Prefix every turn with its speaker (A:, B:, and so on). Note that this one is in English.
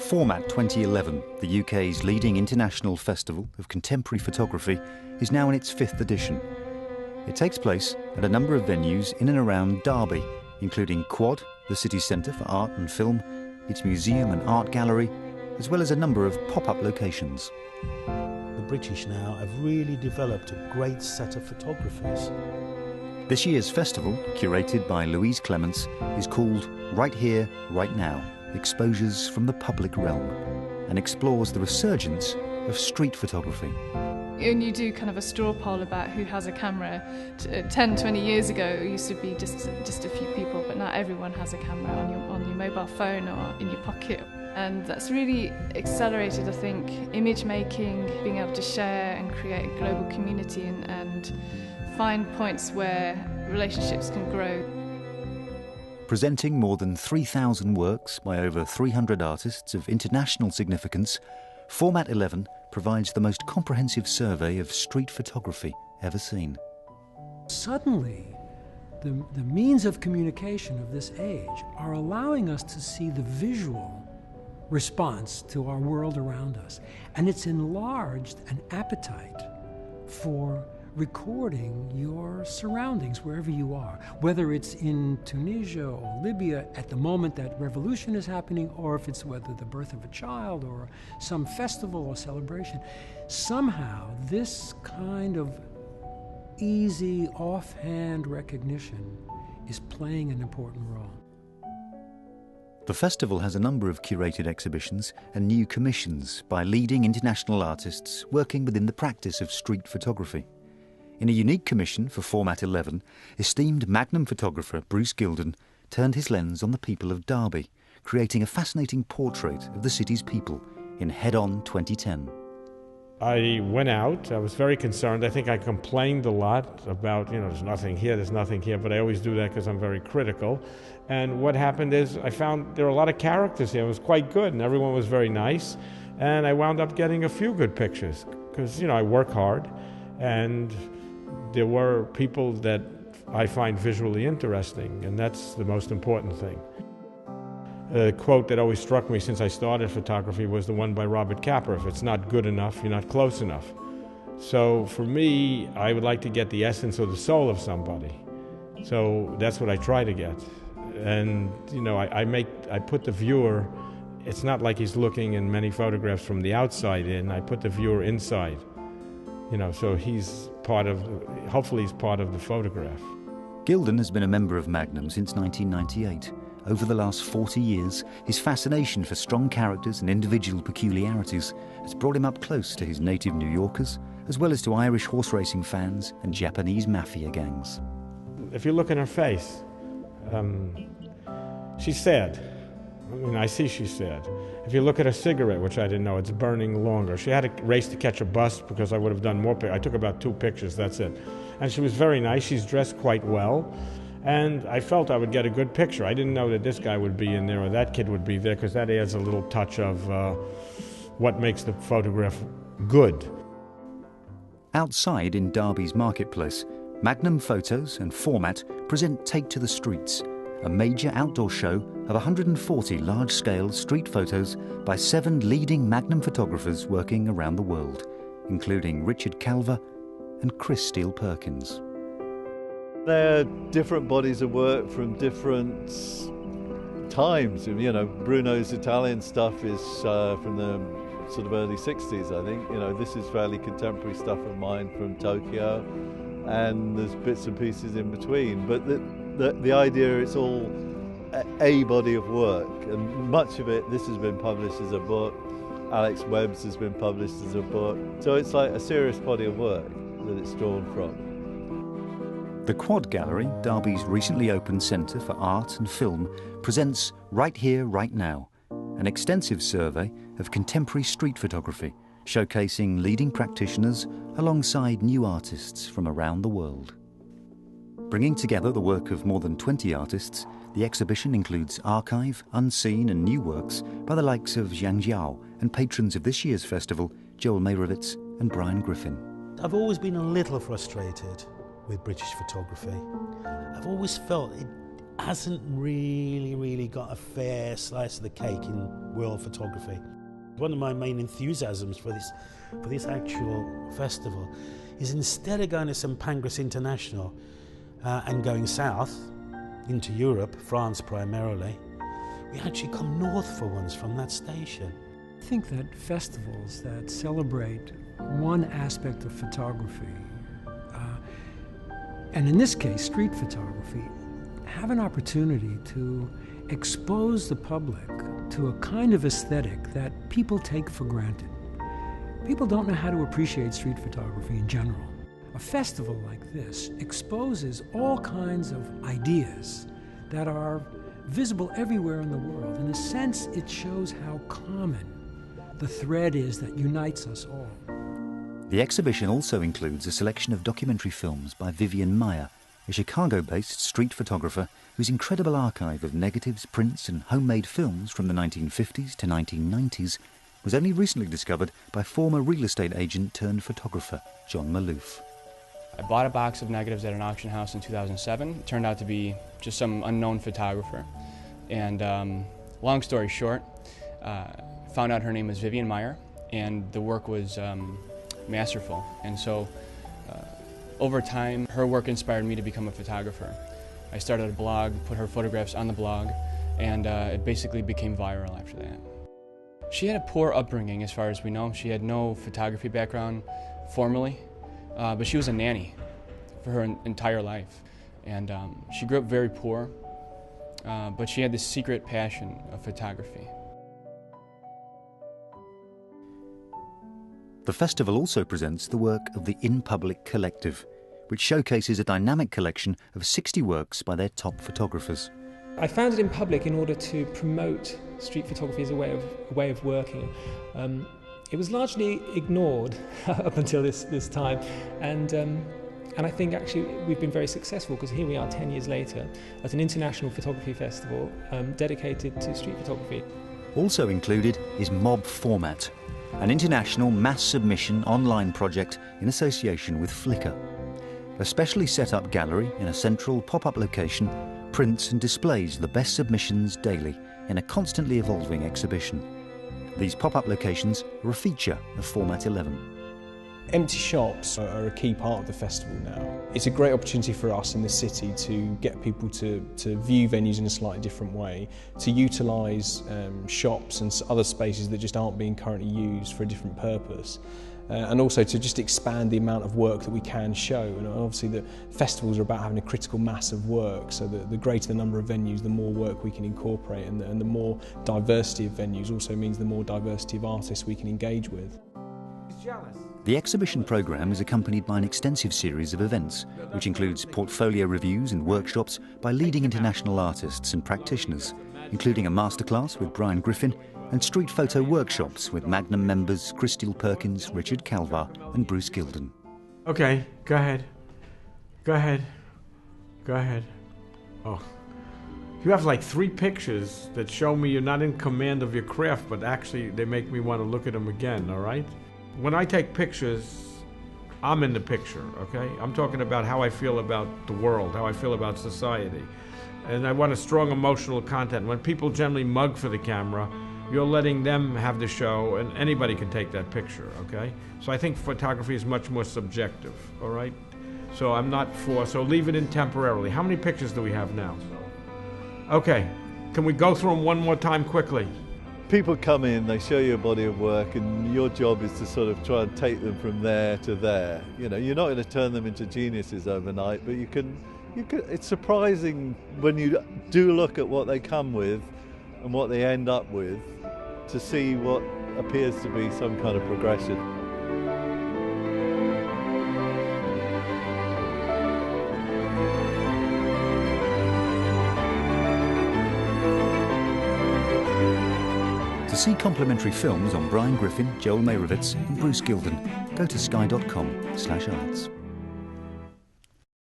A: Format 2011, the UK's leading international festival of contemporary photography, is now in its 5th edition. It takes place at a number of venues in and around Derby, including Quad, the city centre for art and film, its museum and art gallery, as well as a number of pop-up locations.
B: The British now have really developed a great set of photographers.
A: This year's festival, curated by Louise Clements, is called Right Here, Right Now, Exposures from the Public Realm, and explores the resurgence of street photography.
C: When you do kind of a straw poll about who has a camera, 10, 20 years ago it used to be just a few people, but now everyone has a camera on your mobile phone or in your pocket. And that's really accelerated, I think, image making, being able to share and create a global community and find points where relationships can grow.
A: Presenting more than 3,000 works by over 300 artists of international significance, Format 11 provides the most comprehensive survey of street photography ever seen.
D: Suddenly, the means of communication of this age are allowing us to see the visual response to our world around us. And it's enlarged an appetite for recording your surroundings wherever you are, whether it's in Tunisia or Libya at the moment that revolution is happening, or if it's whether the birth of a child or some festival or celebration. Somehow this kind of easy offhand recognition is playing an important role.
A: The festival has a number of curated exhibitions and new commissions by leading international artists working within the practice of street photography. In a unique commission for Format 11, esteemed Magnum photographer Bruce Gilden turned his lens on the people of Derby, creating a fascinating portrait of the city's people in Head On 2010.
E: I went out, I was very concerned. I think I complained a lot about, there's nothing here, but I always do that because I'm very critical. And what happened is I found there were a lot of characters here. It was quite good, and everyone was very nice. And I wound up getting a few good pictures because, I work hard, and there were people that I find visually interesting, and that's the most important thing. A quote that always struck me since I started photography was the one by Robert Capa: if it's not good enough, you're not close enough. So for me, I would like to get the essence or the soul of somebody. So that's what I try to get. And I put the viewer, it's not like he's looking in many photographs from the outside in, I put the viewer inside. So hopefully he's part of the photograph.
A: Gilden has been a member of Magnum since 1998. Over the last 40 years, his fascination for strong characters and individual peculiarities has brought him up close to his native New Yorkers, as well as to Irish horse racing fans and Japanese mafia gangs.
E: If you look in her face, she's sad. I see she's sad. If you look at her cigarette, which I didn't know, it's burning longer. She had to race to catch a bus because I would have done more pictures. I took about 2 pictures, that's it. And she was very nice. She's dressed quite well. And I felt I would get a good picture. I didn't know that this guy would be in there or that kid would be there, because that adds a little touch of what makes the photograph good.
A: Outside in Derby's marketplace, Magnum Photos and Format present Take to the Streets, a major outdoor show of 140 large-scale street photos by 7 leading Magnum photographers working around the world, including Richard Calver and Chris Steele-Perkins.
F: They're different bodies of work from different times. Bruno's Italian stuff is from the sort of early 60s, I think. This is fairly contemporary stuff of mine from Tokyo, and there's bits and pieces in between. But the idea, it's all a body of work, and much of it, this has been published as a book. Alex Webb's has been published as a book. So it's like a serious body of work that it's drawn from.
A: The Quad Gallery, Derby's recently opened centre for art and film, presents Right Here, Right Now, an extensive survey of contemporary street photography, showcasing leading practitioners alongside new artists from around the world. Bringing together the work of more than 20 artists, the exhibition includes archive, unseen and new works by the likes of Zhang Jiao and patrons of this year's festival, Joel Meyerowitz and Brian Griffin.
B: I've always been a little frustrated with British photography. I've always felt hasn't really got a fair slice of the cake in world photography. One of my main enthusiasms for this actual festival is, instead of going to St Pancras International and going south into Europe, France primarily, we actually come north for once from that station.
D: I think that festivals that celebrate one aspect of photography, and in this case street photography, have an opportunity to expose the public to a kind of aesthetic that people take for granted. People don't know how to appreciate street photography in general. A festival like this exposes all kinds of ideas that are visible everywhere in the world. In a sense, it shows how common the thread is that unites us all.
A: The exhibition also includes a selection of documentary films by Vivian Maier, a Chicago-based street photographer whose incredible archive of negatives, prints and homemade films from the 1950s to 1990s was only recently discovered by former real estate agent turned photographer John Maloof.
G: I bought a box of negatives at an auction house in 2007. It turned out to be just some unknown photographer. And long story short, found out her name was Vivian Maier, and the work was masterful. And so over time, her work inspired me to become a photographer. I started a blog, put her photographs on the blog, and it basically became viral after that. She had a poor upbringing as far as we know. She had no photography background formally, but she was a nanny for her entire life. And she grew up very poor, but she had this secret passion of photography.
A: The festival also presents the work of the In Public Collective, which showcases a dynamic collection of 60 works by their top photographers.
H: I founded In Public in order to promote street photography as a way of working. It was largely ignored up until this time, and I think actually we've been very successful, because here we are 10 years later at an international photography festival dedicated to street photography.
A: Also included is Mob Format, an international mass submission online project in association with Flickr. A specially set up gallery in a central pop-up location prints and displays the best submissions daily in a constantly evolving exhibition. These pop-up locations are a feature of Format 11.
I: Empty shops are a key part of the festival now. It's a great opportunity for us in the city to get people to view venues in a slightly different way, to utilise shops and other spaces that just aren't being currently used for a different purpose. And also to just expand the amount of work that we can show. And obviously the festivals are about having a critical mass of work, so that the greater the number of venues, the more work we can incorporate, and the more diversity of venues also means the more diversity of artists we can engage with.
A: The exhibition programme is accompanied by an extensive series of events, which includes portfolio reviews and workshops by leading international artists and practitioners, including a masterclass with Brian Griffin and street photo workshops with Magnum members Chris Steele Perkins, Richard Calvar and Bruce Gilden.
E: Okay, go ahead. Go ahead. Go ahead. Oh. You have like 3 pictures that show me you're not in command of your craft, but actually they make me want to look at them again, all right? When I take pictures, I'm in the picture, okay? I'm talking about how I feel about the world, how I feel about society. And I want a strong emotional content. When people generally mug for the camera, you're letting them have the show, and anybody can take that picture, okay? So I think photography is much more subjective, all right? So I'm not for, so leave it in temporarily. How many pictures do we have now? Okay, can we go through them one more time quickly?
F: People come in, they show you a body of work, and your job is to sort of try and take them from there to there. You know, you're not going to turn them into geniuses overnight, but you can, it's surprising when you do look at what they come with and what they end up with, to see what appears to be some kind of progression.
A: To see complimentary films on Brian Griffin, Joel Meyerowitz and Bruce Gilden, go to sky.com/arts.